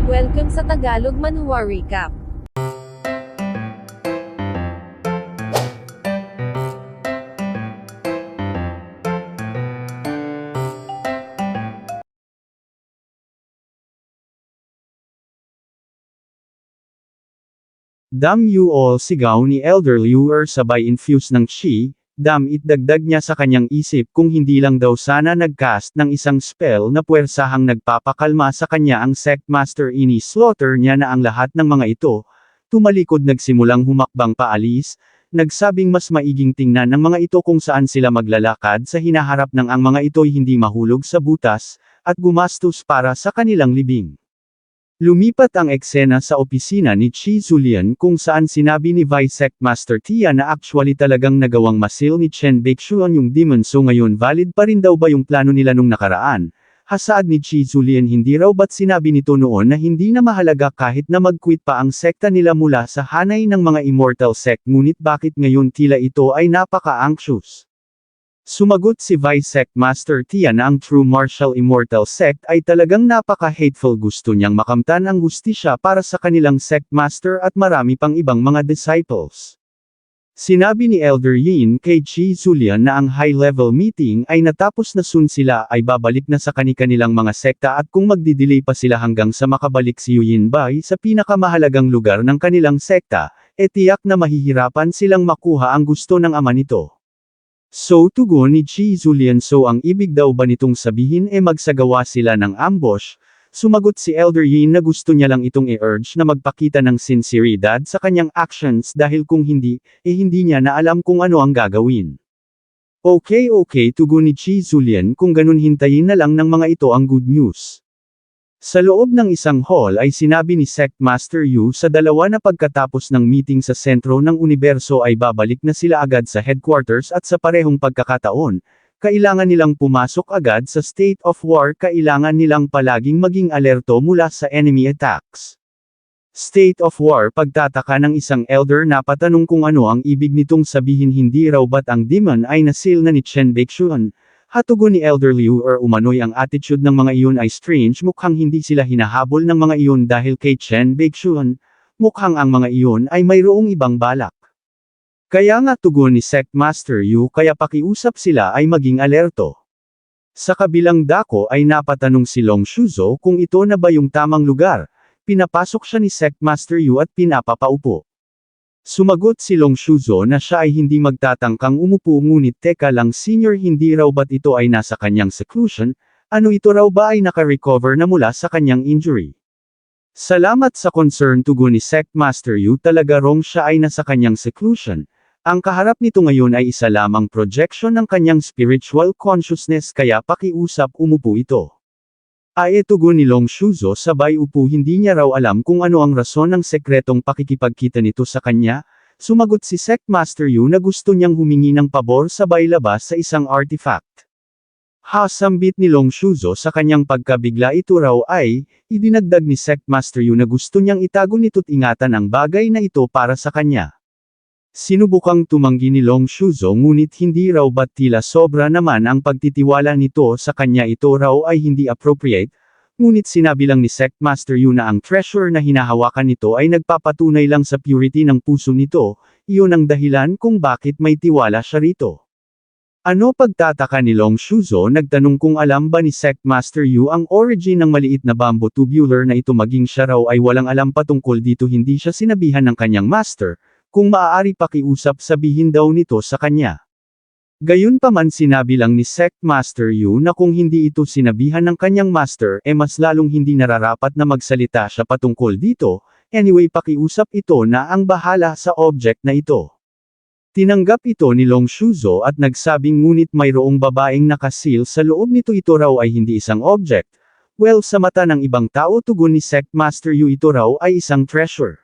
Welcome sa Tagalog Manhwa Recap. Damn you all, sigaw ni Elder Liuer sabay infuse ng chi, damn it, dagdag niya sa kanyang isip kung hindi lang daw sana nagcast ng isang spell na puwersahang nagpapakalma sa kanya ang Sectmaster. Ini-slaughter niya na ang lahat ng mga ito. Tumalikod nagsimulang humakbang paalis, nagsabing mas maiging tingnan ng mga ito kung saan sila maglalakad sa hinaharap ng ang mga ito'y hindi mahulog sa butas, at gumastos para sa kanilang libing. Lumipat ang eksena sa opisina ni Chi Zulian kung saan sinabi ni Vice Sectmaster Tia na actually talagang nagawang masil ni Chen Baekchuan yung demon, so ngayon valid pa rin daw ba yung plano nila nung nakaraan. Hasaad ni Chi Zulian hindi raw ba't sinabi nito noon na hindi na mahalaga kahit na mag-quit pa ang sekta nila mula sa hanay ng mga immortal sect, ngunit bakit ngayon tila ito ay napaka-anxious. Sumagot si Vice Sectmaster Tia na ang True Martial Immortal Sect ay talagang napaka-hateful, gusto niyang makamtan ang hustisya para sa kanilang Sectmaster at marami pang ibang mga disciples. Sinabi ni Elder Yin kay Chi Zulian na ang high-level meeting ay natapos na, soon sila ay babalik na sa kani-kanilang mga sekta, at kung magdidelay pa sila hanggang sa makabalik si Yuyin Bai sa pinakamahalagang lugar ng kanilang sekta, tiyak na mahihirapan silang makuha ang gusto ng ama nito. So tugon ni Chi Zulian, so ang ibig daw ba nitong sabihin magsagawa sila ng ambush? Sumagot si Elder Yin na gusto niya lang itong i-urge na magpakita ng sinseridad sa kanyang actions dahil kung hindi, hindi niya na alam kung ano ang gagawin. Okay, tugon ni Chi Zulian, kung ganun hintayin na lang ng mga ito ang good news. Sa loob ng isang hall ay sinabi ni Sectmaster Yu sa dalawa na pagkatapos ng meeting sa sentro ng universo ay babalik na sila agad sa headquarters, at sa parehong pagkakataon, kailangan nilang pumasok agad sa state of war, kailangan nilang palaging maging alerto mula sa enemy attacks. State of war, pagtataka ng isang elder na patanong kung ano ang ibig nitong sabihin, hindi raw ba't ang demon ay nasil na ni Chen Baekchuan? Hatugon ni Elder Liu, umano'y ang attitude ng mga iyon ay strange, mukhang hindi sila hinahabol ng mga iyon dahil kay Chen Baekchuan, mukhang ang mga iyon ay mayroong ibang balak. Kaya nga, tugon ni Sectmaster Yu, kaya pakiusap sila ay maging alerto. Sa kabilang dako ay napatanong si Long Shuzo kung ito na ba yung tamang lugar, pinapasok siya ni Sectmaster Yu at pinapapaupo. Sumagot si Long Shuzo na siya ay hindi magtatangkang umupo, ngunit teka lang senior, hindi raw ba't ito ay nasa kanyang seclusion, ano ito raw ba ay naka-recover na mula sa kanyang injury? Salamat sa concern, tugon ni Sectmaster Yu, talaga wrong, siya ay nasa kanyang seclusion. Ang kaharap nito ngayon ay isa lamang projection ng kanyang spiritual consciousness, kaya pakiusap umupo ito. Ay, tugon ni Long Shuzo sabay upo, hindi niya raw alam kung ano ang rason ng sekretong pakikipagkita nito sa kanya. Sumagot si Sectmaster Yu na gusto niyang humingi ng pabor sabay labas sa isang artifact. Sambit ni Long Shuzo sa kanyang pagkabigla, ito raw ay, idinagdag ni Sectmaster Yu na gusto niyang itago nito't ingatan ang bagay na ito para sa kanya. Sinubukang tumanggi ni Long Shuzo, ngunit hindi raw ba't tila sobra naman ang pagtitiwala nito sa kanya, ito raw ay hindi appropriate, ngunit sinabi lang ni Sectmaster Yu na ang treasure na hinahawakan nito ay nagpapatunay lang sa purity ng puso nito, iyon ang dahilan kung bakit may tiwala siya rito. Ano, pagtataka ni Long Shuzo, nagtanong kung alam ba ni Sectmaster Yu ang origin ng maliit na bamboo tubular na ito, maging siya raw ay walang alam patungkol dito, hindi siya sinabihan ng kanyang master. Kung maaari pakiusap sabihin daw nito sa kanya. Gayunpaman sinabi lang ni Sectmaster Yu na kung hindi ito sinabihan ng kanyang master mas lalong hindi nararapat na magsalita siya patungkol dito, anyway pakiusap ito na ang bahala sa object na ito. Tinanggap ito ni Long Shuzo at nagsabing ngunit mayroong babaeng nakasil sa loob nito, ito raw ay hindi isang object. Well, sa mata ng ibang tao, tugon ni Sectmaster Yu, ito raw ay isang treasure.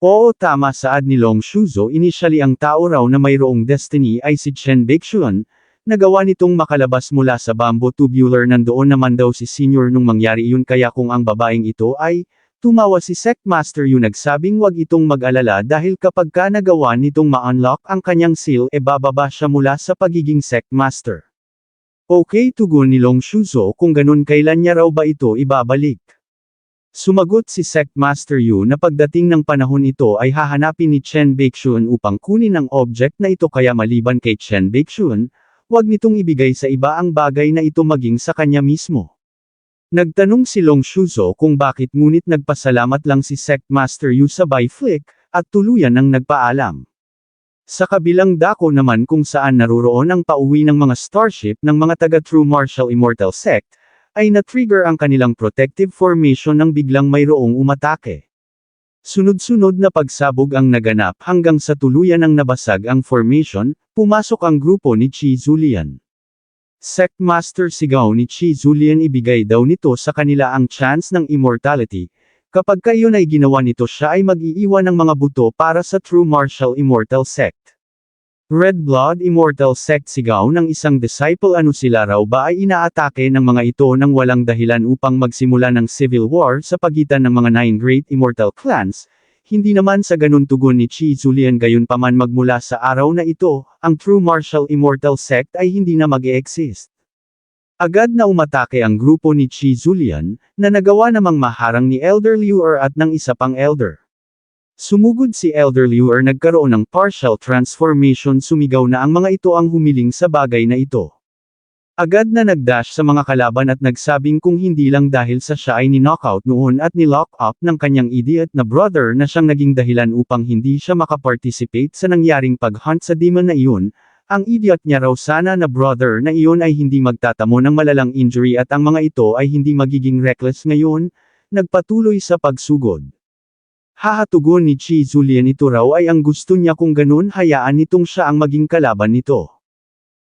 Oo, tama, saad ni Long Shuzo, initially ang tao raw na mayroong destiny ay si Chen Baekchuan, nagawa nitong makalabas mula sa bamboo tubular, nandoon naman daw si senior nung mangyari yun, kaya kung ang babaeng ito ay, tumawa si Sectmaster Yu nagsabing wag itong mag-alala dahil kapag ka nagawa nitong ma-unlock ang kanyang seal bababa siya mula sa pagiging Sectmaster. Okay, tugon ni Long Shuzo, kung ganun kailan niya raw ba ito ibabalik? Sumagot si Sect Master Yu na pagdating ng panahon ito ay hahanapin ni Chen Baeksyun upang kunin ang object na ito kaya maliban kay Chen Baeksyun, huwag nitong ibigay sa iba ang bagay na ito maging sa kanya mismo. Nagtanong si Long Shuzo kung bakit ngunit nagpasalamat lang si Sect Master Yu sabay flick, at tuluyan ang nagpaalam. Sa kabilang dako naman kung saan naroroon ang pauwi ng mga starship ng mga taga True Martial Immortal Sect, ay na-trigger ang kanilang protective formation nang biglang mayroong umatake. Sunod-sunod na pagsabog ang naganap hanggang sa tuluyan ang nabasag ang formation, pumasok ang grupo ni Chi Zulian. Sect Master sigaw ni Chi Zulian ibigay daw nito sa kanila ang chance ng immortality. Kapag kayon ay ginawa nito siya ay mag-iiwan ng mga buto para sa True Martial Immortal Sect. Red Blood Immortal Sect sigaw ng isang disciple ano sila raw ba ay inaatake ng mga ito nang walang dahilan upang magsimula ng civil war sa pagitan ng mga 9 Great Immortal Clans, hindi naman sa ganun tugon ni Chi Zulian gayunpaman magmula sa araw na ito, ang True Martial Immortal Sect ay hindi na mag-e-exist. Agad na umatake ang grupo ni Chi Zulian, na nagawa namang maharang ni Elder Liuer at ng isa pang Elder. Sumugod si Elder Liuer nagkaroon ng partial transformation sumigaw na ang mga ito ang humiling sa bagay na ito. Agad na nagdash sa mga kalaban at nagsabing kung hindi lang dahil sa siya ay ni-knockout noon at ni-lock up ng kanyang idiot na brother na siyang naging dahilan upang hindi siya makaparticipate sa nangyaring pag-hunt sa demon na iyon, ang idiot niya raw sana na brother na iyon ay hindi magtatamo ng malalang injury at ang mga ito ay hindi magiging reckless ngayon, nagpatuloy sa pagsugod. Hahatugon ni Chi Zulian ito raw ay ang gusto niya kung ganun hayaan nitong siya ang maging kalaban nito.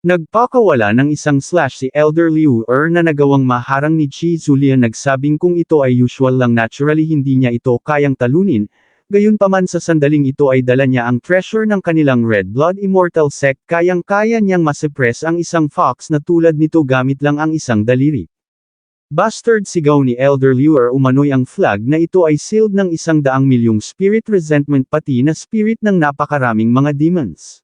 Nagpakawala ng isang slash si Elder Liuer na nagawang maharang ni Chi Zulian nagsabing kung ito ay usual lang naturally hindi niya ito kayang talunin, gayunpaman sa sandaling ito ay dala niya ang treasure ng kanilang Red Blood Immortal Sect kayang-kaya niyang masuppress ang isang fox na tulad nito gamit lang ang isang daliri. Bastard sigaw ni Elder Liuer umano'y ang flag na ito ay sealed ng 100,000,000 spirit resentment pati na spirit ng napakaraming mga demons.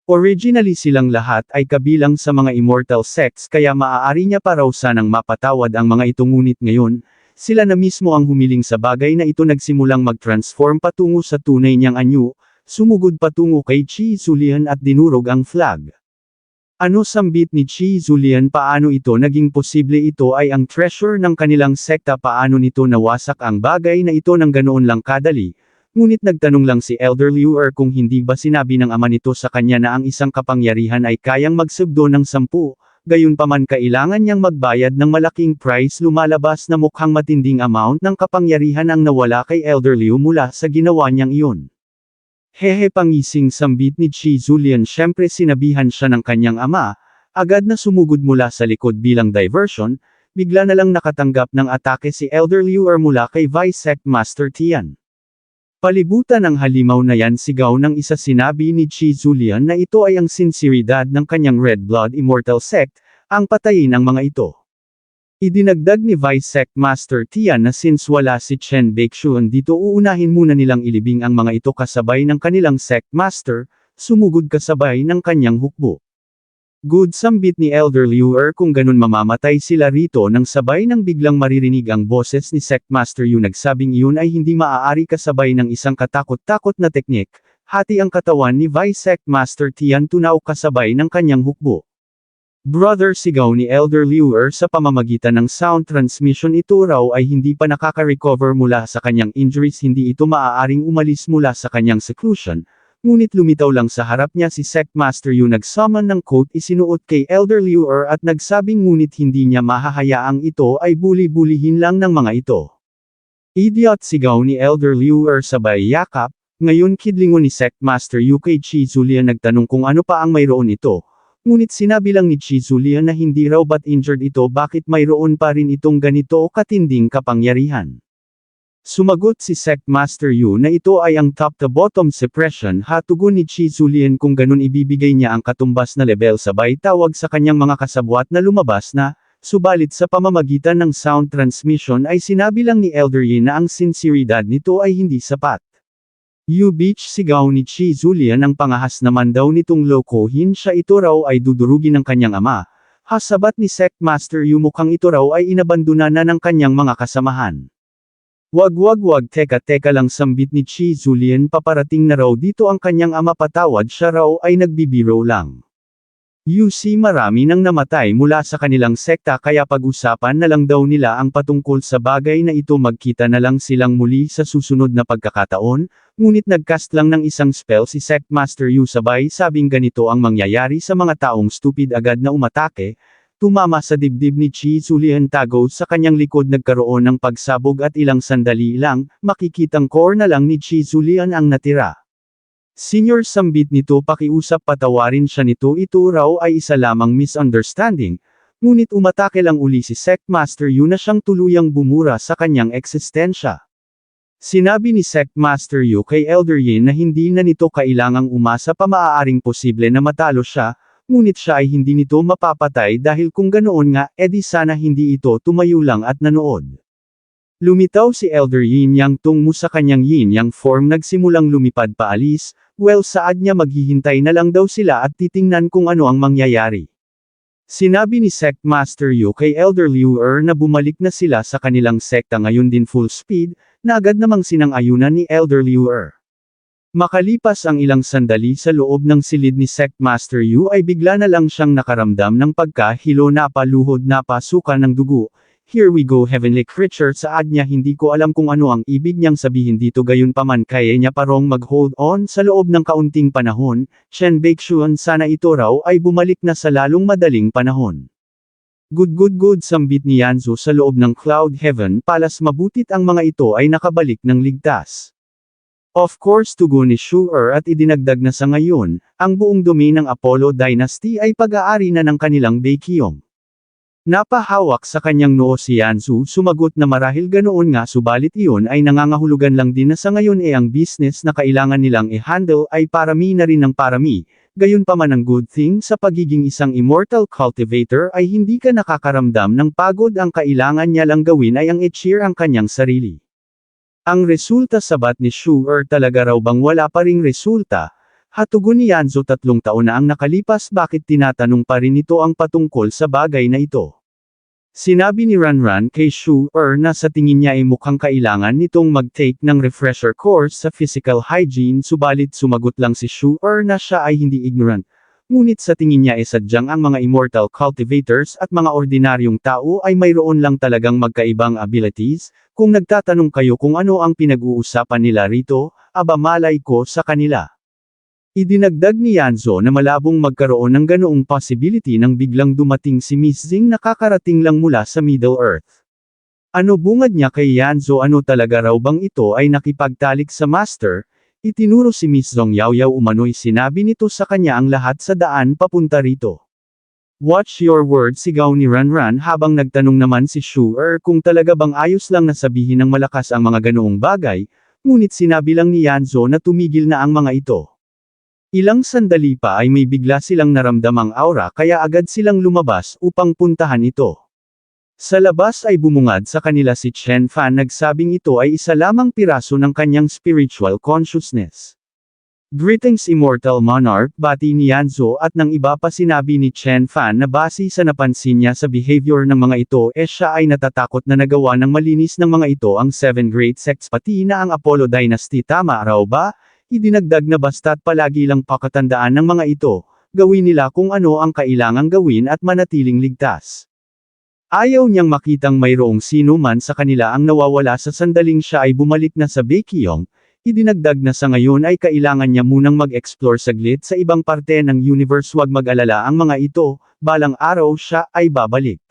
Originally silang lahat ay kabilang sa mga immortal sects kaya maaari niya pa raw sanang mapatawad ang mga ito ngunit ngayon, sila na mismo ang humiling sa bagay na ito nagsimulang mag-transform patungo sa tunay niyang anyo, sumugod patungo kay Chi Zulian at dinurog ang flag. Ano sambit ni Chi Zulian paano ito naging posible ito ay ang treasure ng kanilang sekta paano nito nawasak ang bagay na ito ng ganoon lang kadali, ngunit nagtanong lang si Elder Liuer kung hindi ba sinabi ng ama nito sa kanya na ang isang kapangyarihan ay kayang magsubdo ng 10, gayunpaman kailangan niyang magbayad ng malaking price lumalabas na mukhang matinding amount ng kapangyarihan ang nawala kay Elder Liu mula sa ginawa niyang iyon. Hehe pangising sambit ni Chi Zulian syempre sinabihan siya ng kanyang ama, agad na sumugod mula sa likod bilang diversion, bigla na lang nakatanggap ng atake si Elder Liuer mula kay Vice Sect Master Tian. Palibutan ang halimaw na yan sigaw ng isa sinabi ni Chi Zulian na ito ay ang sinseridad ng kanyang Red Blood Immortal Sect, ang patayin ang mga ito. Idinagdag ni Vice Sect Master Tian na since wala si Chen Baeksyun dito uunahin muna nilang ilibing ang mga ito kasabay ng kanilang Sect Master, sumugod kasabay ng kanyang hukbo. Good sambit ni Elder Liuer kung ganun mamamatay sila rito nang sabay nang biglang maririnig ang boses ni Sect Master Yu nagsabing iyon ay hindi maaari kasabay ng isang katakot-takot na teknik, hati ang katawan ni Vice Sect Master Tian tunaw kasabay ng kanyang hukbo. Brother sigaw ni Elder Liuer sa pamamagitan ng sound transmission ito raw ay hindi pa nakaka-recover mula sa kanyang injuries hindi ito maaaring umalis mula sa kanyang seclusion, ngunit lumitaw lang sa harap niya si Sect Master Yu nagsummon ng coat isinuot kay Elder Liuer at nagsabing ngunit hindi niya mahahayaang ito ay buli-bulihin lang ng mga ito. Idiot sigaw ni Elder Liuer sabay yakap, ngayon kidlingon ni Sect Master Yu kay Chi Zulian nagtanong kung ano pa ang mayroon ito. Ngunit sinabi lang ni Chi Zulian na hindi raw ba't injured ito bakit mayroon pa rin itong ganito katinding kapangyarihan. Sumagot si Sect Master Yu na ito ay ang top-to-bottom suppression hatugon ni Chi Zulian kung ganun ibibigay niya ang katumbas na level sabay tawag sa kanyang mga kasabwat na lumabas na, subalit sa pamamagitan ng sound transmission ay sinabi lang ni Elder Yin na ang sinseridad nito ay hindi sapat. Yu Beach sigaw ni Chi Zulian ang pangahas naman daw nitong lokohin siya ito raw ay dudurugin ng kanyang ama, hasabat ni Sect Master Yu mukhang ito raw ay inabandona na ng kanyang mga kasamahan. Wag teka lang sambit ni Chi Zulian paparating na raw dito ang kanyang ama patawad siya raw ay nagbibiro lang. Marami nang namatay mula sa kanilang sekta kaya pag-usapan na lang daw nila ang patungkol sa bagay na ito magkita na lang silang muli sa susunod na pagkakataon, ngunit nagcast lang ng isang spell si Sect Master Yu sabay sabing ganito ang mangyayari sa mga taong stupid agad na umatake. Tumama sa dibdib ni Chi Zulian tago sa kanyang likod nagkaroon ng pagsabog at ilang sandali lang, makikitang core na lang ni Chi Zulian ang natira. Senior sambit nito pakiusap patawarin siya nito ito raw ay isa lamang misunderstanding, ngunit umatake lang uli si Sect Master Yu na siyang tuluyang bumura sa kanyang eksistensya. Sinabi ni Sect Master Yu kay Elder Yin na hindi na nito kailangang umasa pa maaaring posible na matalo siya, ngunit siya ay hindi nito mapapatay dahil kung ganoon nga, edi sana hindi ito tumayo lang at nanood. Lumitaw si Elder Yin Yang tungo sa kanyang Yin Yang form nagsimulang lumipad paalis, saad niya maghihintay na lang daw sila at titingnan kung ano ang mangyayari. Sinabi ni Sect Master Yu kay Elder Liu na bumalik na sila sa kanilang sekta ngayon din full speed, na agad namang sinang-ayunan ni Elder Liu. Makalipas ang ilang sandali sa loob ng silid ni Sect Master Yu ay bigla na lang siyang nakaramdam ng pagkahilo napaluhod napasukan ng dugo. Here we go heavenly creature saad niya hindi ko alam kung ano ang ibig niyang sabihin dito gayunpaman kaya niya parong mag-hold on sa loob ng kaunting panahon, Shen Baixuan sana ito raw ay bumalik na sa lalong madaling panahon. Good sambit ni Yanzo sa loob ng Cloud Heaven Palace mabutit ang mga ito ay nakabalik ng ligtas. Of course tugon ni Shu'er at idinagdag na sa ngayon, ang buong domain ng Apollo Dynasty ay pag-aari na ng kanilang Baekhyong. Napahawak sa kanyang noo si Yanzu sumagot na marahil ganoon nga subalit iyon ay nangangahulugan lang din na sa ngayon ang business na kailangan nilang i-handle ay parami na rin ng parami, gayunpaman ang good thing sa pagiging isang immortal cultivator ay hindi ka nakakaramdam ng pagod ang kailangan niya lang gawin ay ang i-cheer ang kanyang sarili. Ang resulta sabat ni Shu'er talaga raw bang wala pa ring resulta? Hatugon ni Yanzo 3 taon na ang nakalipas bakit tinatanong pa rin ito ang patungkol sa bagay na ito. Sinabi ni Ranran kay Shu'er na sa tingin niya ay mukhang kailangan nitong mag-take ng refresher course sa physical hygiene subalit sumagot lang si Shu'er na siya ay hindi ignorant. Ngunit sa tingin niya ay sadyang ang mga immortal cultivators at mga ordinaryong tao ay mayroon lang talagang magkaibang abilities, kung nagtatanong kayo kung ano ang pinag-uusapan nila rito, aba malay ko sa kanila. Idinagdag ni Yanzo na malabong magkaroon ng ganoong possibility nang biglang dumating si Miss Zing na kakarating lang mula sa Middle Earth. Ano bungad niya kay Yanzo ano talaga raw bang ito ay nakipagtalik sa Master? Itinuro si Miss Zong Yaoyao umano'y sinabi nito sa kanya ang lahat sa daan papunta rito. Watch your words sigaw ni Ranran habang nagtanong naman si Shu'er kung talaga bang ayos lang na sabihin ng malakas ang mga ganoong bagay, ngunit sinabi lang ni Yanzo na tumigil na ang mga ito. Ilang sandali pa ay may bigla silang naramdamang aura kaya agad silang lumabas upang puntahan ito. Sa labas ay bumungad sa kanila si Chen Fan nagsabing ito ay isa lamang piraso ng kanyang spiritual consciousness. Greetings Immortal Monarch bati ni Yanzo at ng iba pa sinabi ni Chen Fan na base sa napansin niya sa behavior ng mga ito siya ay natatakot na nagawa ng malinis ng mga ito ang 7 great sects pati na ang Apollo Dynasty tama raw ba? Idinagdag na basta't palagi lang pakatandaan ng mga ito, gawin nila kung ano ang kailangang gawin at manatiling ligtas. Ayaw niyang makitang mayroong sino man sa kanila ang nawawala sa sandaling siya ay bumalik na sa Baekhyong, idinagdag na sa ngayon ay kailangan niya munang mag-explore saglit sa ibang parte ng universe wag mag-alala ang mga ito, balang araw siya ay babalik.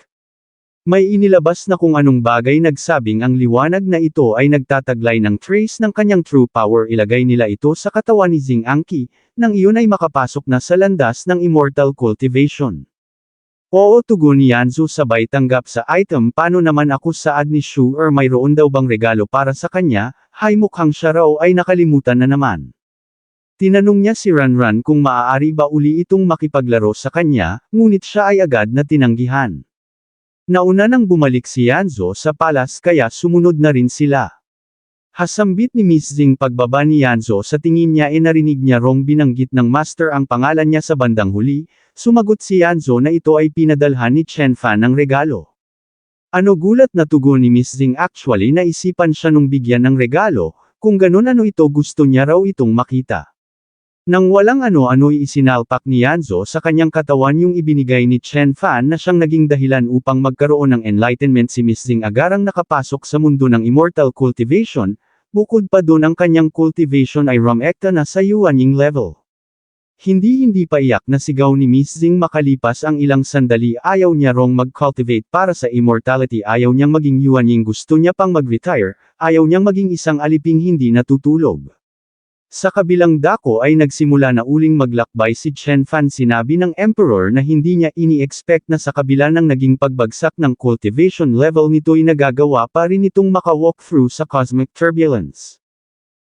May inilabas na kung anong bagay nagsabing ang liwanag na ito ay nagtataglay ng trace ng kanyang true power ilagay nila ito sa katawan ni Xing Anqi, nang iyon ay makapasok na sa landas ng immortal cultivation. Oo tugon ni Yanzo sabay tanggap sa item paano naman ako saad ni Shu'er mayroon daw bang regalo para sa kanya, hay mukhang siya raw ay nakalimutan na naman. Tinanong niya si Ranran kung maaari ba uli itong makipaglaro sa kanya, ngunit siya ay agad na tinanggihan. Nauna nang bumalik si Yanzo sa palas kaya sumunod na rin sila. Hasambit ni Miss Zing pagbaba ni Yanzo sa tingin niya narinig niya rong binanggit ng Master ang pangalan niya sa bandang huli, sumagot si Yanzo na ito ay pinadalhan ni Chen Fan ng regalo. Ano gulat na tugon ni Miss Zing actually naisipan siya nung bigyan ng regalo, kung ganun ano ito gusto niya raw itong makita. Nang walang ano-ano isinalpak ni Yanzo sa kanyang katawan yung ibinigay ni Chen Fan na siyang naging dahilan upang magkaroon ng enlightenment si Miss Zing agarang nakapasok sa mundo ng immortal cultivation, bukod pa doon ang kanyang cultivation ay rumekta na sa Yuanying level. Hindi pa iyak na sigaw ni Miss Zing makalipas ang ilang sandali ayaw niya rong mag-cultivate para sa immortality ayaw niyang maging Yuanying gusto niya pang mag-retire, ayaw niyang maging isang aliping hindi natutulog. Sa kabilang dako ay nagsimula na uling maglakbay si Chen Fan sinabi ng Emperor na hindi niya ini-expect na sa kabila ng naging pagbagsak ng cultivation level nito'y nagagawa pa rin itong maka-walk through sa cosmic turbulence.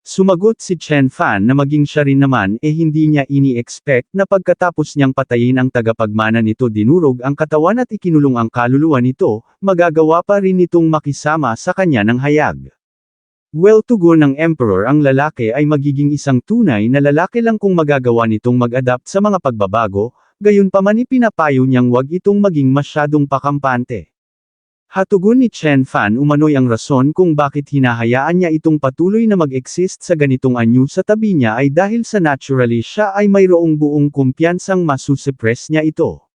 Sumagot si Chen Fan na maging siya rin naman hindi niya ini-expect na pagkatapos niyang patayin ang tagapagmana nito dinurog ang katawan at ikinulong ang kaluluwa nito, magagawa pa rin nitong makisama sa kanya ng hayag. Well tugon ng Emperor ang lalaki ay magiging isang tunay na lalaki lang kung magagawa nitong mag-adapt sa mga pagbabago, gayunpaman ipinapayo niyang wag itong maging masyadong pakampante. Hatugon ni Chen Fan umano'y ang rason kung bakit hinahayaan niya itong patuloy na mag-exist sa ganitong anyo sa tabi niya ay dahil sa naturally siya ay mayroong buong kumpiyansang masusuppress niya ito.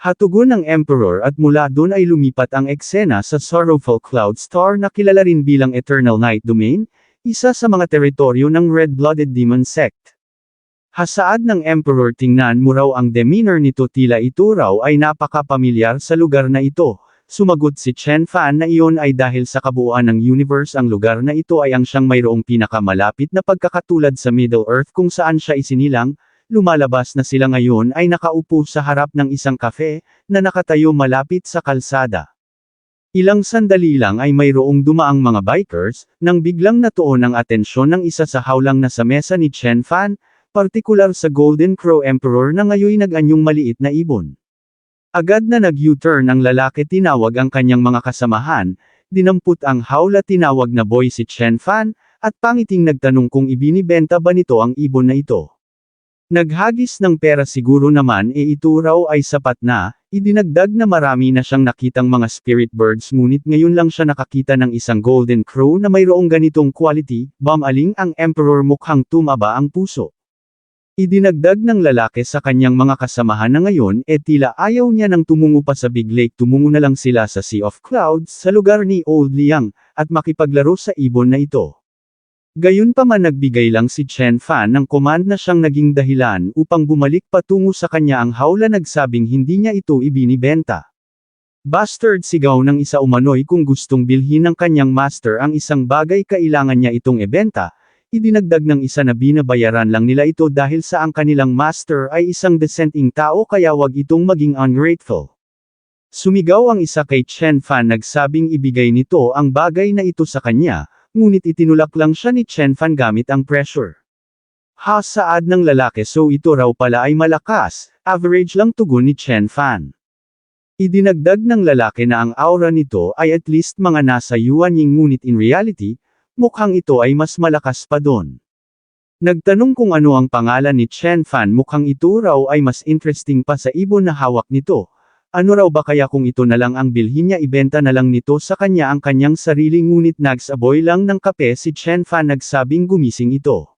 Hatugon ng Emperor at mula doon ay lumipat ang eksena sa Sorrowful Cloud Star na kilala rin bilang Eternal Night Domain, isa sa mga teritoryo ng Red-Blooded Demon Sect. Hasaad ng Emperor tingnan mo raw ang demeanor nito tila ito raw ay napaka-pamilyar sa lugar na ito, sumagot si Chen Fan na iyon ay dahil sa kabuuan ng universe ang lugar na ito ay ang siyang mayroong pinakamalapit na pagkakatulad sa Middle Earth kung saan siya isinilang. Lumalabas na sila ngayon ay nakaupo sa harap ng isang kafe, na nakatayo malapit sa kalsada. Ilang sandali lang ay mayroong dumaang mga bikers, nang biglang natuon ang atensyon ng isa sa hawlang na sa mesa ni Chen Fan, partikular sa Golden Crow Emperor na ngayoy nag-anyong maliit na ibon. Agad na nag-U-turn ang lalaki tinawag ang kanyang mga kasamahan, dinampot ang hawla tinawag na boy si Chen Fan, at pangiting nagtanong kung ibinibenta ba nito ang ibon na ito. Naghagis ng pera siguro naman ito raw ay sapat na, idinagdag na marami na siyang nakitang mga spirit birds ngunit ngayon lang siya nakakita ng isang golden crow na mayroong ganitong quality, bumaling ang Emperor mukhang tumaba ang puso. Idinagdag ng lalaki sa kanyang mga kasamahan na ngayon tila ayaw niya nang tumungo pa sa Big Lake tumungo na lang sila sa Sea of Clouds sa lugar ni Old Liang, at makipaglaro sa ibon na ito. Gayunpaman nagbigay lang si Chen Fan ng command na siyang naging dahilan upang bumalik patungo sa kanya ang hawla nagsabing hindi niya ito ibinibenta. Bastard sigaw ng isa umano'y kung gustong bilhin ng kanyang master ang isang bagay kailangan niya itong ibenta, idinagdag ng isa na binabayaran lang nila ito dahil sa ang kanilang master ay isang decenting tao kaya wag itong maging ungrateful. Sumigaw ang isa kay Chen Fan nagsabing ibigay nito ang bagay na ito sa kanya, ngunit itinulak lang siya ni Chen Fan gamit ang pressure. Hasaad ng lalaki so ito raw pala ay malakas, average lang tugon ni Chen Fan. Idinagdag ng lalaki na ang aura nito ay at least mga nasa Yuanying ngunit in reality, mukhang ito ay mas malakas pa doon. Nagtanong kung ano ang pangalan ni Chen Fan mukhang ito raw ay mas interesting pa sa ibon na hawak nito. Ano raw ba kaya kung ito na lang ang bilhin niya ibenta na lang nito sa kanya ang kanyang sarili ngunit nagsaboy lang ng kape si Chen Fan nagsabing gumising ito.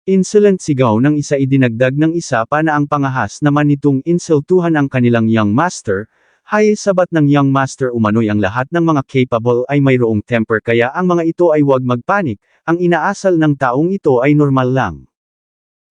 Insolent sigaw ng isa idinagdag ng isa pa na ang pangahas naman nitong insultuhan ang kanilang young master, hay sabat ng young master umano'y ang lahat ng mga capable ay mayroong temper kaya ang mga ito ay huwag magpanik, ang inaasal ng taong ito ay normal lang.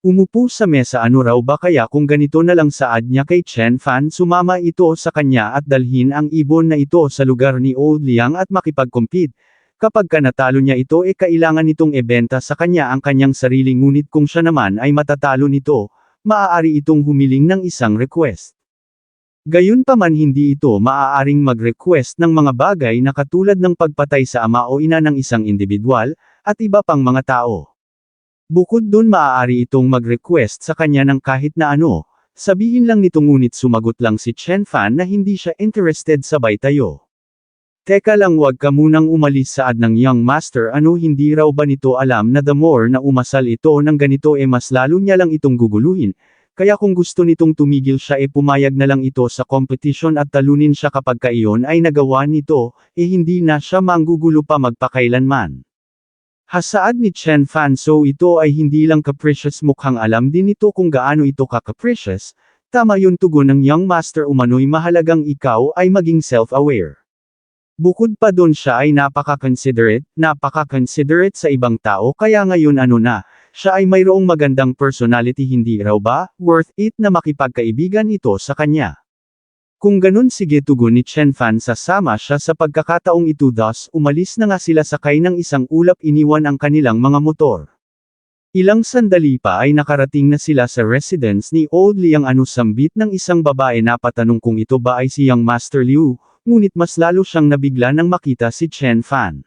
Umupo sa mesa ano raw ba kaya kung ganito na lang saad niya kay Chen Fan sumama ito sa kanya at dalhin ang ibon na ito sa lugar ni Old Liang at makipag-compete. Kapag natalo niya ito kailangan nitong ibenta sa kanya ang kanyang sarili ngunit kung siya naman ay matatalo nito, maaari itong humiling ng isang request. Gayunpaman hindi ito maaaring mag-request ng mga bagay na katulad ng pagpatay sa ama o ina ng isang individual, at iba pang mga tao. Bukod dun maaari itong mag-request sa kanya ng kahit na ano, sabihin lang nito ngunit sumagot lang si Chen Fan na hindi siya interested sabay tayo. Teka lang wag ka munang umalis saad ng young master ano hindi raw ba nito alam na the more na umasal ito ng ganito mas lalo niya lang itong guguluhin, kaya kung gusto nitong tumigil siya pumayag na lang ito sa competition at talunin siya kapag iyon ay nagawa nito, hindi na siya manggugulo pa magpakailanman. Hasaad ni Chen Fan, so ito ay hindi lang capricious, mukhang alam din ito kung gaano ito ka-capricious. Tama yun, tugon ng young master, umano'y mahalagang ikaw ay maging self-aware. Bukod pa doon siya ay napaka-considerate sa ibang tao, kaya ngayon siya ay mayroong magandang personality, hindi raw ba, worth it na makipagkaibigan ito sa kanya. Kung ganun, sige, tugon ni Chen Fan, sasama siya sa pagkakataong ito. Thus, umalis na nga sila sakay ng isang ulap, iniwan ang kanilang mga motor. Ilang sandali pa ay nakarating na sila sa residence ni Old Liang. Sambit ng isang babae, napatanong kung ito ba ay si Young Master Liu, ngunit mas lalo siyang nabigla nang makita si Chen Fan.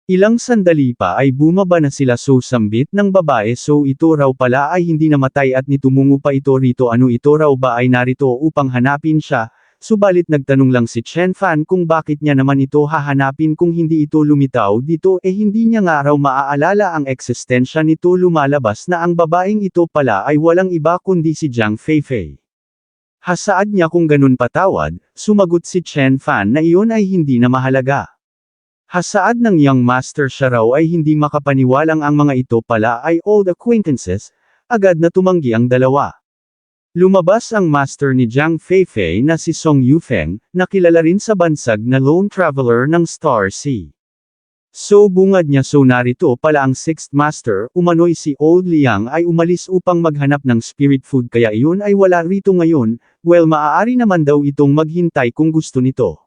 Ilang sandali pa ay bumaba na sila, so sambit ng babae, so ito raw pala ay hindi namatay at nitumungo pa ito rito. Ito raw ba ay narito upang hanapin siya? Subalit nagtanong lang si Chen Fan kung bakit niya naman ito hahanapin kung hindi ito lumitaw dito, hindi niya nga raw maaalala ang eksistensya nito. Lumalabas na ang babaeng ito pala ay walang iba kundi si Jiang Feifei. Hasaad niya kung ganun patawad, sumagot si Chen Fan na iyon ay hindi na mahalaga. Hasaad ng young master, siya raw ay hindi makapaniwalang ang mga ito pala ay old acquaintances, agad na tumanggi ang dalawa. Lumabas ang master ni Jiang Feifei na si Song Yufeng, na kilala rin sa bansag na lone traveler ng Star Sea. So bungad niya, so narito pala ang sixth master, umano'y si Old Liang ay umalis upang maghanap ng spirit food, kaya iyon ay wala rito ngayon. Well, maaari naman daw itong maghintay kung gusto nito.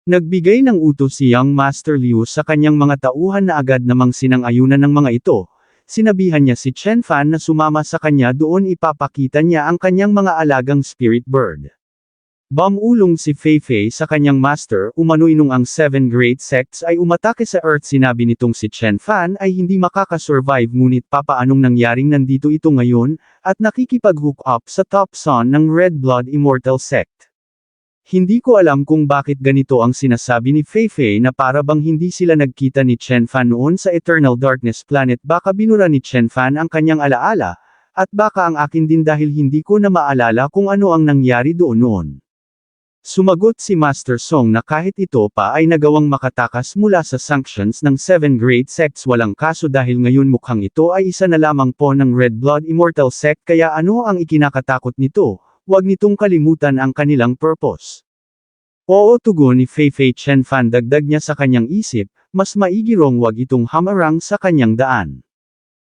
Nagbigay ng utos si Young Master Liu sa kanyang mga tauhan na agad namang sinang-ayunan ng mga ito. Sinabihan niya si Chen Fan na sumama sa kanya doon, ipapakita niya ang kanyang mga alagang spirit bird. Bumulong si Feifei sa kanyang master, umano'y nung ang 7 great sects ay umatake sa Earth. Sinabi nitong si Chen Fan ay hindi makakasurvive, ngunit papaanong nangyaring nandito ito ngayon, at nakikipag-hook up sa top son ng Red Blood Immortal Sect. Hindi ko alam kung bakit ganito ang sinasabi ni Feifei, na para bang hindi sila nagkita ni Chen Fan noon sa Eternal Darkness Planet. Baka binura ni Chen Fan ang kanyang alaala, at baka ang akin din dahil hindi ko na maalala kung ano ang nangyari doon noon. Sumagot si Master Song na kahit ito pa ay nagawang makatakas mula sa sanctions ng 7 great sects, walang kaso dahil ngayon mukhang ito ay isa na lamang po ng Red Blood Immortal Sect, kaya ano ang ikinakatakot nito? Huwag nitong kalimutan ang kanilang purpose. Oo, tugon ni Feifei. Chen Fan, dagdag niya sa kanyang isip, mas maigirong wag itong hamarang sa kanyang daan.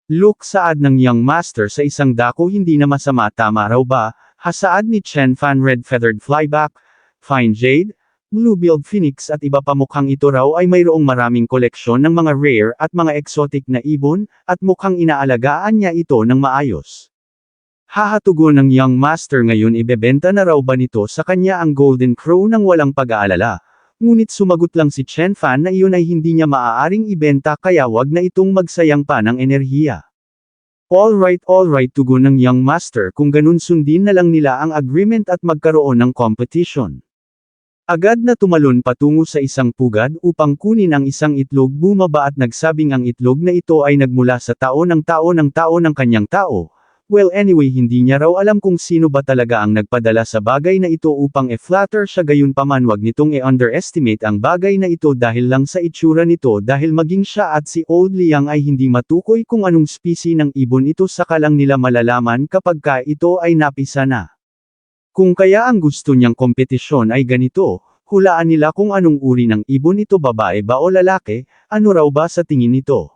Look, saad ng young master sa isang dako, hindi na masama, tama raw ba? Hasaad ni Chen Fan, red feathered flyback, fine jade, blue-billed phoenix at iba pa. Mukhang ito raw ay mayroong maraming koleksyon ng mga rare at mga exotic na ibon, at mukhang inaalagaan niya ito ng maayos. Hahatugon ng young master, ngayon ibebenta na raw ba nito sa kanya ang Golden Crow nang walang pag-aalala. Ngunit sumagot lang si Chen Fan na iyon ay hindi niya maaaring ibenta, kaya wag na itong magsayang pa ng enerhiya. Alright, tugon ng young master, kung ganun sundin na lang nila ang agreement at magkaroon ng competition. Agad na tumalon patungo sa isang pugad upang kunin ang isang itlog, bumaba at nagsabing ang itlog na ito ay nagmula sa tao ng kanyang tao. Well, anyway, hindi niya raw alam kung sino ba talaga ang nagpadala sa bagay na ito upang e-flatter siya, gayunpaman wag nitong e-underestimate ang bagay na ito dahil lang sa itsura nito, dahil maging siya at si Old Liang ay hindi matukoy kung anong specie ng ibon ito, saka lang nila malalaman kapag ka ito ay napisa na. Kung kaya ang gusto niyang kompetisyon ay ganito, hulaan nila kung anong uri ng ibon ito, babae ba o lalaki, ano raw ba sa tingin nito.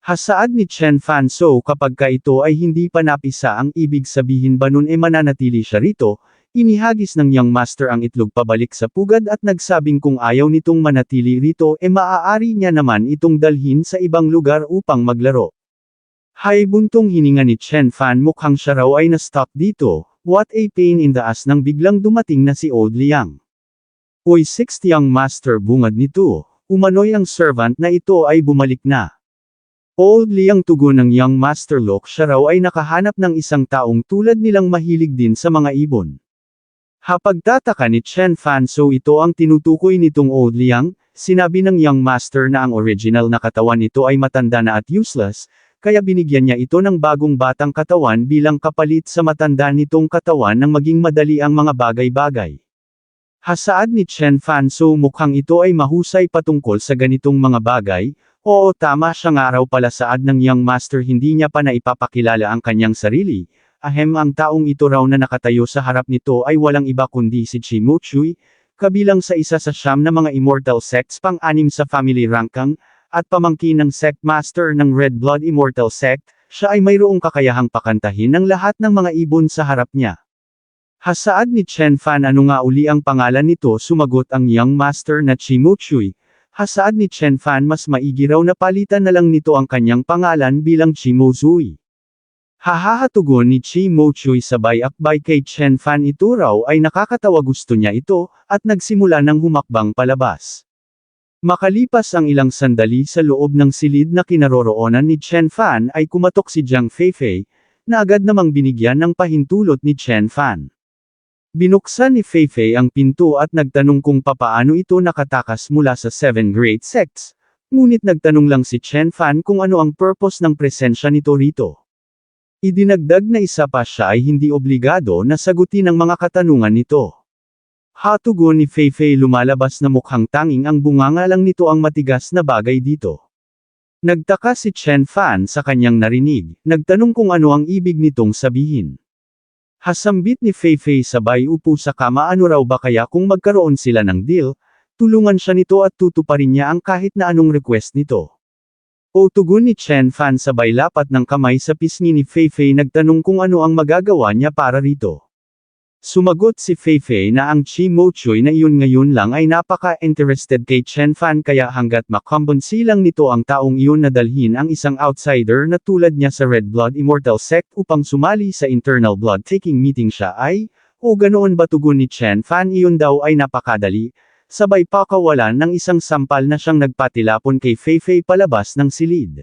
Hasaad ni Chen Fan, so kapag ka ito ay hindi pa napisa, ang ibig sabihin ba nun mananatili siya rito? Inihagis ng young master ang itlog pabalik sa pugad at nagsabing kung ayaw nitong manatili rito maaari niya naman itong dalhin sa ibang lugar upang maglaro. Hay, buntong hininga ni Chen Fan, mukhang siya raw ay na-stop dito. What a pain in the ass nang biglang dumating na si Old Liang. Oy, sixth young master, bungad nito. Umano'y ang servant na ito ay bumalik na. Old Liang, tugon ng young master, look, siya raw ay nakahanap ng isang taong tulad nilang mahilig din sa mga ibon. Hapagtataka ni Chen Fan, so ito ang tinutukoy nitong Old Liang. Sinabi ng young master na ang original na katawan nito ay matanda na at useless, kaya binigyan niya ito ng bagong batang katawan bilang kapalit sa matanda nitong katawan nang maging madali ang mga bagay-bagay. Hasaad ni Chen Fan, so mukhang ito ay mahusay patungkol sa ganitong mga bagay. Oo, tama siya nga raw pala, saad ng young master, hindi niya pa naipapakilala ang kanyang sarili. Ang taong ito raw na nakatayo sa harap nito ay walang iba kundi si Chi Mo Chui, kabilang sa isa sa 9 na mga immortal sects, pang-6 sa family ranking, at pamangkin ng sect master ng Red Blood Immortal Sect. Siya ay mayroong kakayahang pakantahin ng lahat ng mga ibon sa harap niya. Hasaad ni Chen Fan, ano nga uli ang pangalan nito? Sumagot ang young master na Chi Mo Chui. Hasaad ni Chen Fan, mas maigi raw na palitan na lang nito ang kanyang pangalan bilang Chi Mo Zui. Hahatugon ni Chi Mo Chui sabay akbay kay Chen Fan. Ito raw ay nakakatawa, gusto niya ito, at nagsimula ng humakbang palabas. Makalipas ang ilang sandali sa loob ng silid na kinaroroonan ni Chen Fan ay kumatok si Jiang Feifei, na agad namang binigyan ng pahintulot ni Chen Fan. Binuksan ni Feifei ang pinto at nagtanong kung papaano ito nakatakas mula sa 7 great sects, ngunit nagtanong lang si Chen Fan kung ano ang purpose ng presensya nito rito. Idinagdag na isa pa, siya ay hindi obligado na sagutin ang mga katanungan nito. Hatugon ni Feifei, lumalabas na mukhang tanging ang bunganga lang nito ang matigas na bagay dito. Nagtaka si Chen Fan sa kanyang narinig, nagtanong kung ano ang ibig nitong sabihin. Hasambit ni Feifei sabay upo sa kama, ano raw ba kaya kung magkaroon sila ng deal, tulungan siya nito at tutuparin niya ang kahit na anong request nito. O tugon ni Chen Fan sabay lapat ng kamay sa pisngi ni Feifei, nagtanong kung ano ang magagawa niya para rito. Sumagot si Feifei na ang Chi Mo Chui na iyon ngayon lang ay napaka-interested kay Chen Fan, kaya hanggat makumbinsi lang nito ang taong iyon na dalhin ang isang outsider na tulad niya sa Red Blood Immortal Sect upang sumali sa internal blood-taking meeting, siya ay, o ganoon ba? Tugon ni Chen Fan, iyon daw ay napakadali, sabay pakawalan ng isang sampal na siyang nagpatilapon kay Feifei palabas ng silid.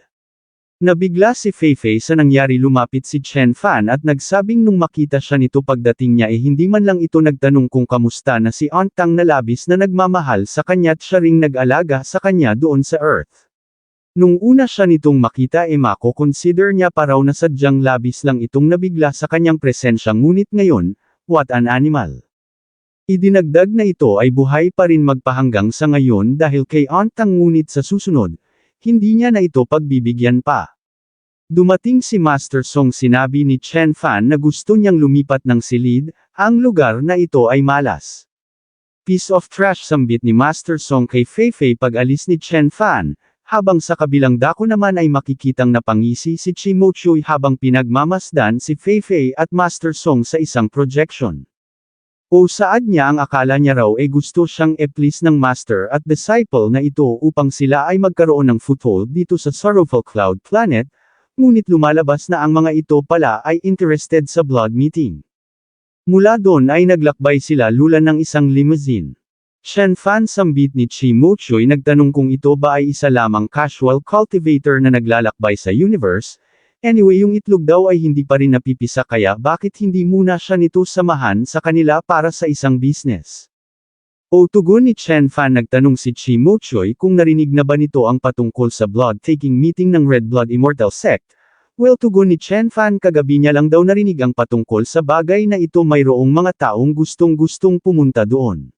Nabigla si Feifei sa nangyari, lumapit si Chen Fan at nagsabing nung makita siya nito pagdating niya hindi man lang ito nagtanong kung kamusta na si Aunt Tang na labis na nagmamahal sa kanya't siya ring nag-alaga sa kanya doon sa Earth. Nung una siya nitong makita mako-consider niya pa raw na sadyang labis lang itong nabigla sa kanyang presensya, ngunit ngayon, what an animal. Idinagdag na ito ay buhay pa rin magpahanggang sa ngayon dahil kay Aunt Tang, ngunit sa susunod, hindi niya na ito pagbibigyan pa. Dumating si Master Song, sinabi ni Chen Fan na gusto niyang lumipat ng silid, ang lugar na ito ay malas. Piece of trash, sambit ni Master Song kay Feifei pag-alis ni Chen Fan, habang sa kabilang dako naman ay makikitang napangisi si Chi Mo Chui habang pinagmamasdan si Feifei at Master Song sa isang projection. O saad niya ang akala niya raw ay gusto siyang i-please ng master at disciple na ito upang sila ay magkaroon ng foothold dito sa Sorrowful Cloud Planet, ngunit lumalabas na ang mga ito pala ay interested sa blood meeting. Mula doon ay naglakbay sila lulan ng isang limousine. Chen Fan, sambit ni Chi Mo Chui, nagtanong kung ito ba ay isa lamang casual cultivator na naglalakbay sa universe. Anyway, yung itlog daw ay hindi pa rin napipisa, kaya bakit hindi muna siya nito samahan sa kanila para sa isang business? O tugon ni Chen Fan, nagtanong si Chi Mo Chui kung narinig na ba nito ang patungkol sa blood-taking meeting ng Red Blood Immortal Sect. Well, tugon ni Chen Fan, kagabi niya lang daw narinig ang patungkol sa bagay na ito, mayroong mga taong gustong-gustong pumunta doon.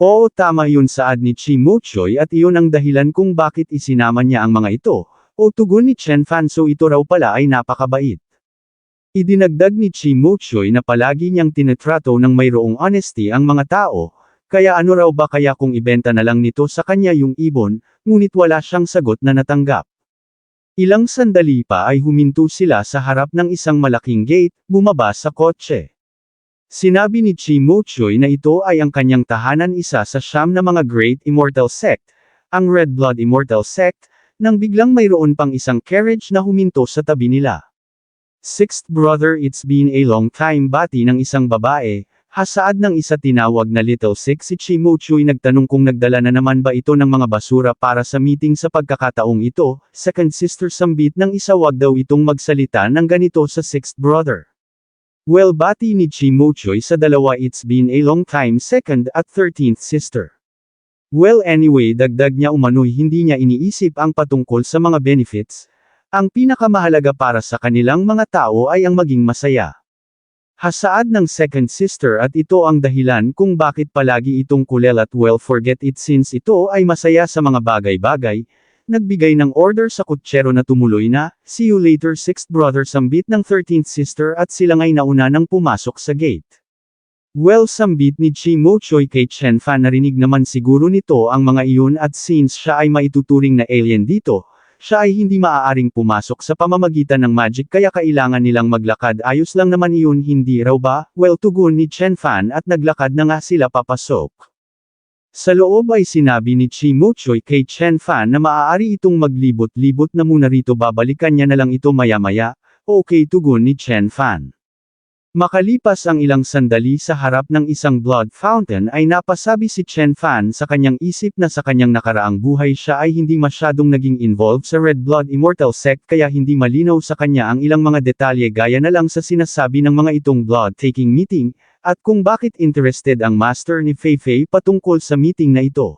Oo, tama yun, saad ni Chi Mo Chui, at iyon ang dahilan kung bakit isinama niya ang mga ito. O tugon ni Chen Fan, so ito raw pala ay napakabait. Idinagdag ni Chi Mo Chui na palagi niyang tinitrato ng mayroong honesty ang mga tao, kaya ano raw ba kaya kung ibenta na lang nito sa kanya yung ibon, ngunit wala siyang sagot na natanggap. Ilang sandali pa ay huminto sila sa harap ng isang malaking gate, bumaba sa kotse. Sinabi ni Chi Mo Chui na ito ay ang kanyang tahanan, isa sa 9 na mga Great Immortal Sect, ang Red Blood Immortal Sect, nang biglang mayroon pang isang carriage na huminto sa tabi nila. Sixth brother, it's been a long time, bati ng isang babae, hasaad ng isa tinawag na Little Six. Si Chi Mo Chui nagtanong kung nagdala na naman ba ito ng mga basura para sa meeting sa pagkakataong ito. Second sister, sambit ng isa, wag daw itong magsalita ng ganito sa sixth brother. Well, bati ni Chi Mo Chui sa dalawa, it's been a long time. Second at 13th sister. Well, anyway, dagdag niya, umano'y hindi niya iniisip ang patungkol sa mga benefits. Ang pinakamahalaga para sa kanilang mga tao ay ang maging masaya. Hasaad ng second sister at ito ang dahilan kung bakit palagi itong kulel at well forget it since ito ay masaya sa mga bagay-bagay, nagbigay ng order sa kutsero na tumuloy na, see you later sixth brother sambit ng 13th sister at sila nga'y nauna nang pumasok sa gate. Well sambit ni Chi Mo Choi kay Chen Fan narinig naman siguro nito ang mga iyon at since siya ay maituturing na alien dito, siya ay hindi maaaring pumasok sa pamamagitan ng magic kaya kailangan nilang maglakad ayos lang naman iyon hindi raw ba, well tugon ni Chen Fan at naglakad na nga sila papasok. Sa loob ay sinabi ni Chi Mo Choi kay Chen Fan na maaari itong maglibot-libot na muna rito babalikan niya na lang ito maya-maya, okay tugon ni Chen Fan. Makalipas ang ilang sandali sa harap ng isang blood fountain ay napasabi si Chen Fan sa kanyang isip na sa kanyang nakaraang buhay siya ay hindi masyadong naging involved sa Red Blood Immortal Sect kaya hindi malinaw sa kanya ang ilang mga detalye gaya na lang sa sinasabi ng mga itong blood-taking meeting, at kung bakit interested ang master ni Fei Fei patungkol sa meeting na ito.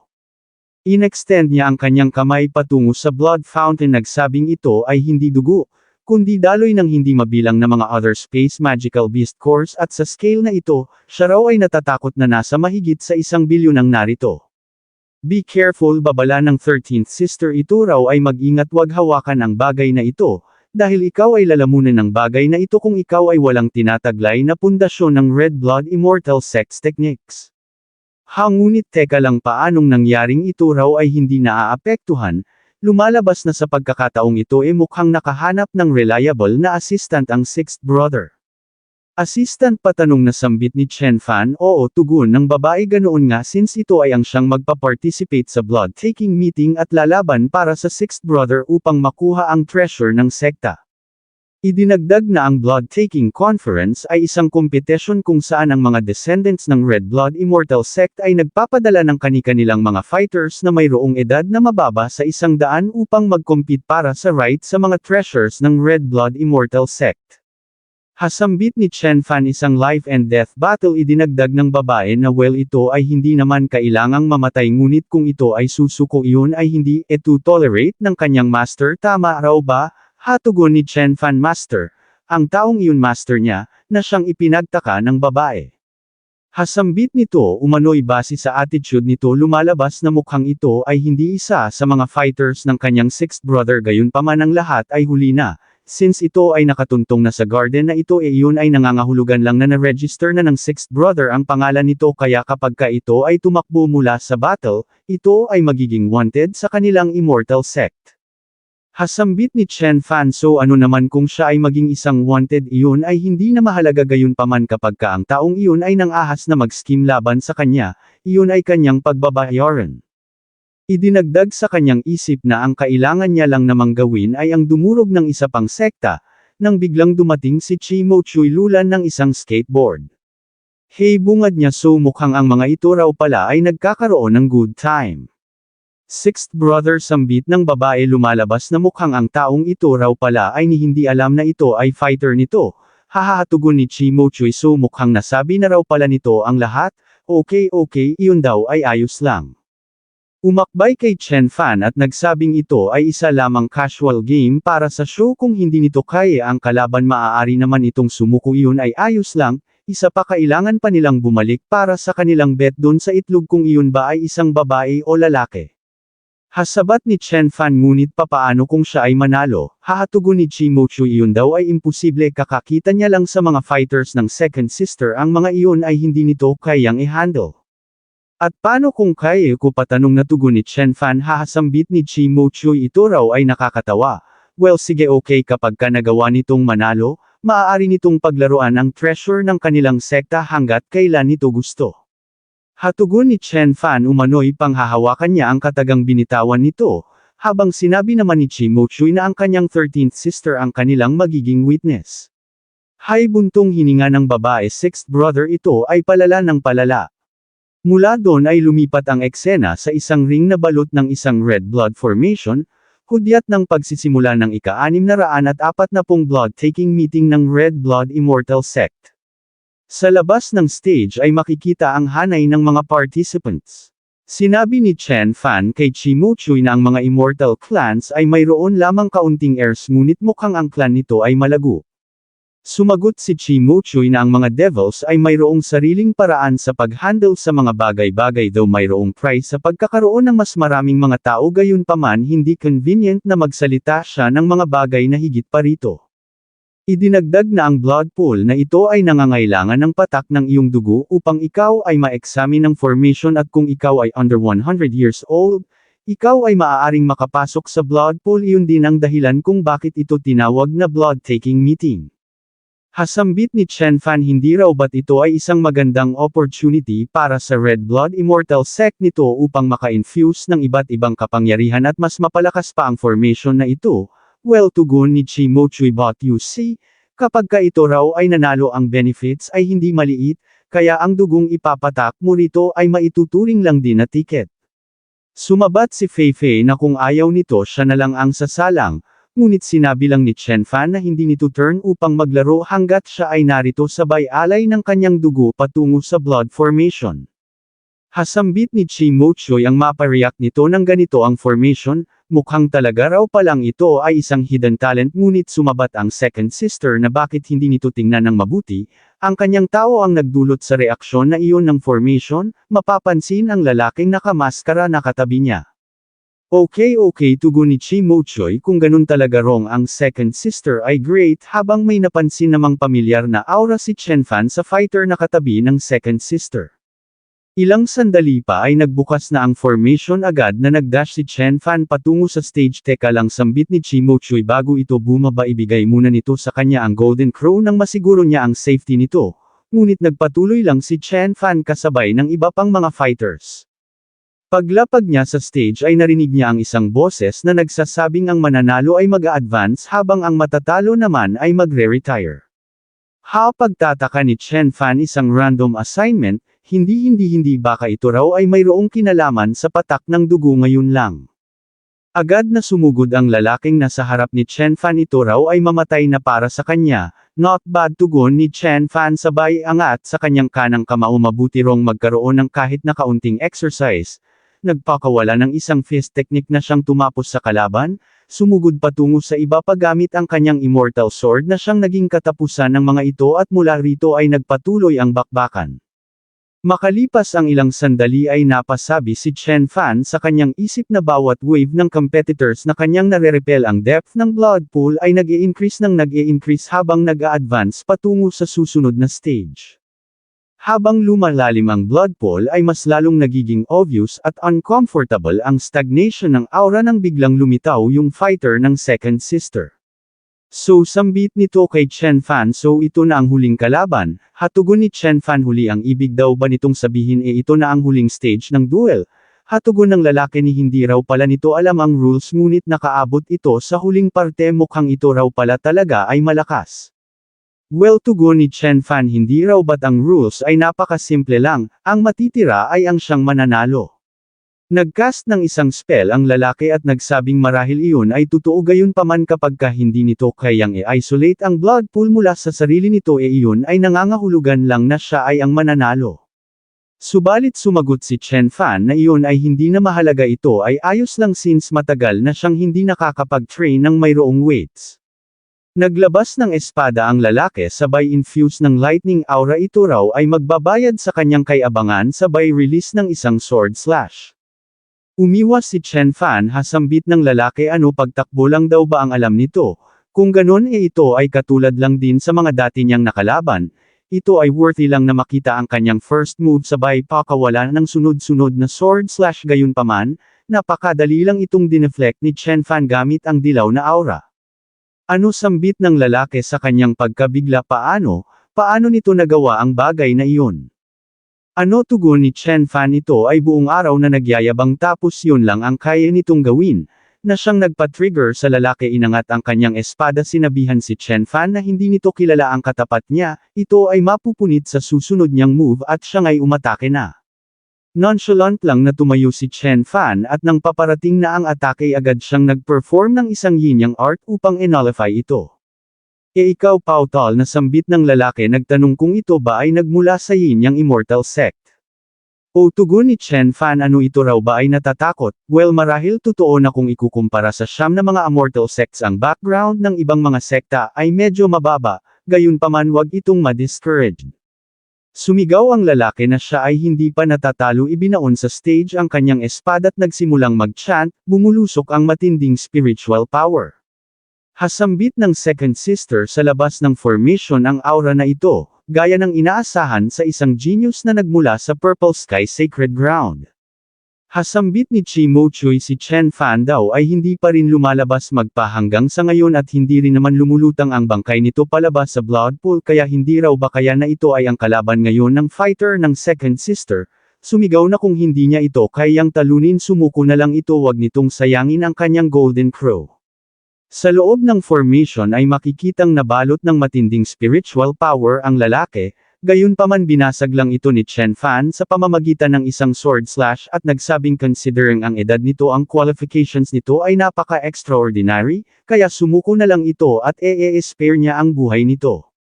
Inextend niya ang kanyang kamay patungo sa blood fountain nagsabing ito ay hindi dugo, kundi daloy ng hindi mabilang na mga other space magical beast cores at sa scale na ito, siya raw ay natatakot na nasa mahigit sa 1 bilyon ang narito. Be careful babala ng 13th sister ito raw ay mag-ingat wag hawakan ang bagay na ito, dahil ikaw ay lalamunan ng bagay na ito kung ikaw ay walang tinataglay na pundasyon ng Red Blood Immortal Sex Techniques. Ngunit teka lang paanong nangyaring ito raw ay hindi naaapektuhan, lumalabas na sa pagkakataong ito mukhang nakahanap ng reliable na assistant ang sixth brother. Assistant patanong na sambit ni Chen Fan oo tugon ng babae ganoon nga since ito ay ang siyang magpa-participate sa blood-taking meeting at lalaban para sa sixth brother upang makuha ang treasure ng sekta. Idinagdag na ang blood-taking conference ay isang kompetisyon kung saan ang mga descendants ng Red Blood Immortal Sect ay nagpapadala ng kani-kanilang mga fighters na mayroong edad na mababa sa 100 upang mag-compete para sa right sa mga treasures ng Red Blood Immortal Sect. Hasambit ni Chen Fan isang life and death battle idinagdag ng babae na well ito ay hindi naman kailangang mamatay ngunit kung ito ay susuko iyon ay hindi ito tolerate ng kanyang master tama raw ba? Hatugon ni Chen Fan master, ang taong iyon master niya, na siyang ipinagtaka ng babae. Hasambit nito umano'y base sa attitude nito lumalabas na mukhang ito ay hindi isa sa mga fighters ng kanyang sixth brother gayunpaman ang lahat ay huli na, since ito ay nakatuntong na sa garden na ito iyon ay nangangahulugan lang na na-register na ng sixth brother ang pangalan nito kaya kapag ka ito ay tumakbo mula sa battle, ito ay magiging wanted sa kanilang immortal sect. Hasambit ni Chen Fan so ano naman kung siya ay maging isang wanted iyon ay hindi na mahalaga gayunpaman kapag ka ang taong iyon ay nang-ahas na mag-scheme laban sa kanya, iyon ay kanyang pagbabayaran. Idinagdag sa kanyang isip na ang kailangan niya lang namang gawin ay ang dumurog ng isa pang sekta, nang biglang dumating si Chi Mo Choi lulan ng isang skateboard. Hey bungad niya so mukhang ang mga ito raw pala ay nagkakaroon ng good time. Sixth brother sambit ng babae lumalabas na mukhang ang taong ito raw pala ay hindi alam na ito ay fighter nito, hahatugon ni Chi Mo Choi so mukhang nasabi na raw pala nito ang lahat, okay iyon daw ay ayos lang. Umakbay kay Chen Fan at nagsabing ito ay isa lamang casual game para sa show kung hindi nito kaya ang kalaban maaari naman itong sumuko iyon ay ayos lang, isa pa kailangan pa nilang bumalik para sa kanilang bet doon sa itlog kung iyon ba ay isang babae o lalaki. Hasabat ni Chen Fan ngunit papaano kung siya ay manalo, hahatugon ni Chi Mo Choi iyon daw ay imposible kakakita niya lang sa mga fighters ng second sister ang mga iyon ay hindi nito kayang i-handle. At paano kung kaya ko patanong na tugon ni Chen Fan hahasambit ni Chi Mo Choi ito raw ay nakakatawa, well sige okay kapag ka nagawa nitong manalo, maaari nitong paglaruan ang treasure ng kanilang sekta hanggat kailan nito gusto. Hatugon ni Chen Fan umano'y panghahawakan niya ang katagang binitawan nito, habang sinabi naman ni Chi Mo Choi na ang kanyang 13th sister ang kanilang magiging witness. Hay buntong hininga ng babae sixth brother ito ay palala ng palala. Mula doon ay lumipat ang eksena sa isang ring na balot ng isang red blood formation, hudyat ng pagsisimula ng ika-640 blood-taking meeting ng Red Blood Immortal Sect. Sa labas ng stage ay makikita ang hanay ng mga participants. Sinabi ni Chen Fan kay Chi Mochuy na ang mga immortal clans ay mayroon lamang kaunting heirs ngunit mukhang ang clan nito ay malago. Sumagot si Chi Mochuy na ang mga devils ay mayroong sariling paraan sa pag-handle sa mga bagay-bagay though mayroong price sa pagkakaroon ng mas maraming mga tao gayunpaman hindi convenient na magsalita siya ng mga bagay na higit pa rito. Idinagdag na ang blood pool na ito ay nangangailangan ng patak ng iyong dugo upang ikaw ay ma-examine ng formation at kung ikaw ay under 100 years old, ikaw ay maaaring makapasok sa blood pool. Iyon din ang dahilan kung bakit ito tinawag na blood-taking meeting. Hasambit ni Chen Fan hindi raw ba't ito ay isang magandang opportunity para sa Red Blood Immortal Sect nito upang maka-infuse ng iba't ibang kapangyarihan at mas mapalakas pa ang formation na ito. Well, tugon ni Chi Mochuy, but you see, kapag ka ito raw ay nanalo ang benefits ay hindi maliit, kaya ang dugong ipapatak mo rito ay maituturing lang din na ticket. Sumabat si Fei Fei na kung ayaw nito siya na lang ang sasalang, ngunit sinabi lang ni Chen Fan na hindi nito turn upang maglaro hanggat siya ay narito sabay alay ng kanyang dugo patungo sa blood formation. Hasambit ni Chi Mochuy ang mapareact nito ng ganito ang formation, mukhang talaga raw palang ito ay isang hidden talent ngunit sumabat ang second sister na bakit hindi nito tingnan ng mabuti, ang kanyang tao ang nagdulot sa reaksyon na iyon ng formation, mapapansin ang lalaking nakamaskara na katabi niya. Okay, tugon ni Chi Mochuy, kung ganun talaga wrong ang second sister ay great habang may napansin namang pamilyar na aura si Chen Fan sa fighter na katabi ng second sister. Ilang sandali pa ay nagbukas na ang formation agad na nagdash si Chen Fan patungo sa stage. Teka lang, sambit ni Chi Mochuy bago ito bumaba, ibigay muna nito sa kanya ang Golden Crow nang masiguro niya ang safety nito, ngunit nagpatuloy lang si Chen Fan kasabay ng iba pang mga fighters. Paglapag niya sa stage ay narinig niya ang isang boses na nagsasabing ang mananalo ay mag-a-advance habang ang matatalo naman ay magre-retire. Pagtataka ni Chen Fan isang random assignment, hindi baka ito raw ay mayroong kinalaman sa patak ng dugo ngayon lang. Agad na sumugod ang lalaking nasa harap ni Chen Fan, ito raw ay mamatay na para sa kanya. Not bad, tugon ni Chen Fan sabay angat sa kanyang kanang kamao, mabuti rong magkaroon ng kahit na kaunting exercise. Nagpakawala ng isang fist technique na siyang tumapos sa kalaban, sumugod patungo sa iba pagamit ang kanyang immortal sword na siyang naging katapusan ng mga ito at mula rito ay nagpatuloy ang bakbakan. Makalipas ang ilang sandali ay napasabi si Chen Fan sa kanyang isip na bawat wave ng competitors na kanyang nare-repel ang depth ng blood pool ay nag-i-increase habang nag-a-advance patungo sa susunod na stage. Habang lumalalim ang blood pool ay mas lalong nagiging obvious at uncomfortable ang stagnation ng aura nang biglang lumitaw yung fighter ng second sister. So sambit nito kay Chen Fan, so ito na ang huling kalaban, hatugon ni Chen Fan. Huli ang ibig daw ba nitong sabihin ito na ang huling stage ng duel? Hatugon ng lalaki ni hindi raw pala nito alam ang rules ngunit nakaabot ito sa huling parte, mukhang ito raw pala talaga ay malakas. Well, tugon ni Chen Fan, hindi raw ba't ang rules ay napakasimple lang, ang matitira ay ang siyang mananalo. Nagcast ng isang spell ang lalaki at nagsabing marahil iyon ay totoo, gayunpaman kapag hindi nito kayang i-isolate ang blood pool mula sa sarili nito iyon ay nangangahulugan lang na siya ay ang mananalo. Subalit sumagot si Chen Fan na iyon ay hindi na mahalaga, ito ay ayos lang since matagal na siyang hindi nakakapag-train ng mayroong weights. Naglabas ng espada ang lalaki sabay infuse ng lightning aura, ito raw ay magbabayad sa kanyang kayabangan sabay release ng isang sword slash. Umiwas si Chen Fan, hasambit ng lalaki, ano pagtakbo lang daw ba ang alam nito? Kung ganon ito ay katulad lang din sa mga dati niyang nakalaban, ito ay worthy lang na makita ang kanyang first move sabay pakawala ng sunod-sunod na sword slash, gayunpaman, napakadali lang itong dineflect ni Chen Fan gamit ang dilaw na aura. Ano sambit ng lalaki sa kanyang pagkabigla, paano nito nagawa ang bagay na iyon? Ano, tugon ni Chen Fan, ito ay buong araw na nagyayabang tapos yun lang ang kaya nitong gawin, na siyang nagpa-trigger sa lalaki. Inangat ang kanyang espada, sinabihan si Chen Fan na hindi nito kilala ang katapat niya, ito ay mapupunit sa susunod niyang move at siya ay umatake na. Nonchalant lang na tumayo si Chen Fan at nang paparating na ang atake agad siyang nag-perform ng isang yin-yang art upang nullify ito. Ikaw Pautal, na sambit ng lalaki, nagtanong kung ito ba ay nagmula sa yin-yang immortal sect. O tugon ni Chen Fan, ano ito raw ba ay natatakot? Well, marahil totoo na kung ikukumpara sa siyam na mga immortal sects, ang background ng ibang mga sekta ay medyo mababa, gayunpaman wag itong ma-discouraged. Sumigaw ang lalaki na siya ay hindi pa natatalo. Ibinaon sa stage ang kanyang espada't nagsimulang mag-chant, bumulusok ang matinding spiritual power. Hasambit ng second sister sa labas ng formation ang aura na ito, gaya ng inaasahan sa isang genius na nagmula sa Purple Sky Sacred Ground. Hasambit ni Chi Mo Chui, si Chen Fan daw ay hindi pa rin lumalabas magpa hanggang sa ngayon at hindi rin naman lumulutang ang bangkay nito palabas sa blood pool, kaya hindi raw ba kaya na ito ay ang kalaban ngayon ng fighter ng second sister. Sumigaw na kung hindi niya ito kayang talunin, sumuko na lang ito, wag nitong sayangin ang kanyang golden crow. Sa loob ng formation ay makikitang nabalot ng matinding spiritual power ang lalaki, gayunpaman binasag lang ito ni Chen Fan sa pamamagitan ng isang sword slash at nagsabing considering ang edad nito, ang qualifications nito ay napaka-extraordinary, kaya sumuko na lang ito at spare niya ang buhay nito.